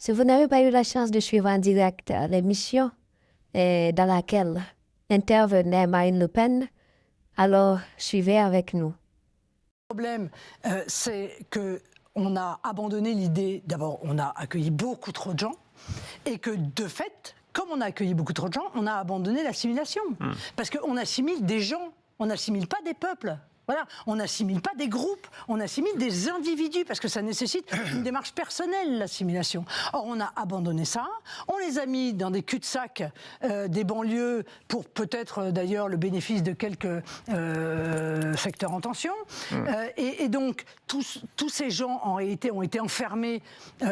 Si vous n'avez pas eu la chance de suivre en direct l'émission dans laquelle intervenait Marine Le Pen, alors suivez avec nous. Le problème, c'est qu'on a abandonné l'idée, d'abord, on a accueilli beaucoup trop de gens, et que de fait, comme on a accueilli beaucoup trop de gens, on a abandonné l'assimilation. Parce qu'on assimile des gens, on n'assimile pas des peuples. Voilà, on n'assimile pas des groupes, on assimile des individus, parce que ça nécessite une démarche personnelle, l'assimilation. Or, on a abandonné ça, on les a mis dans des cul-de-sac des banlieues, pour peut-être d'ailleurs le bénéfice de quelques secteurs en tension. Et donc, tous ces gens, en réalité, ont été enfermés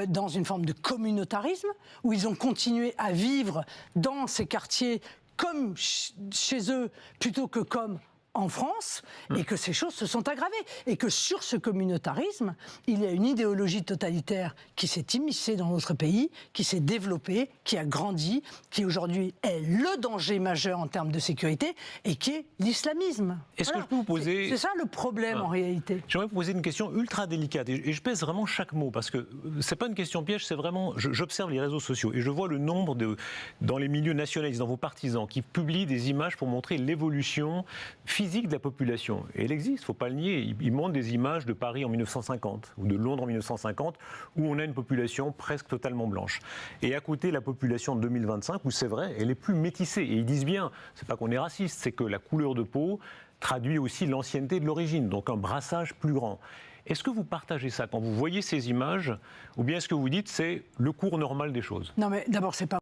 dans une forme de communautarisme, où ils ont continué à vivre dans ces quartiers comme chez eux, plutôt que comme en France, et que ces choses se sont aggravées. Et que sur ce communautarisme, il y a une idéologie totalitaire qui s'est immiscée dans notre pays, qui s'est développée, qui a grandi, qui aujourd'hui est le danger majeur en termes de sécurité, et qui est l'islamisme. Est-ce que je peux vous poser... C'est ça le problème en réalité. J'aimerais vous poser une question ultra délicate, et je pèse vraiment chaque mot, parce que c'est pas une question piège, c'est vraiment... J'observe les réseaux sociaux, et je vois le nombre dans les milieux nationalistes, dans vos partisans, qui publient des images pour montrer l'évolution physique de la population. Et elle existe, il ne faut pas le nier. Ils montrent des images de Paris en 1950 ou de Londres en 1950 où on a une population presque totalement blanche. Et à côté, la population de 2025 où c'est vrai, elle est plus métissée. Et ils disent bien, c'est pas qu'on est raciste, c'est que la couleur de peau traduit aussi l'ancienneté de l'origine, donc un brassage plus grand. Est-ce que vous partagez ça quand vous voyez ces images, ou bien est-ce que vous dites c'est le cours normal des choses? Non mais d'abord, c'est pas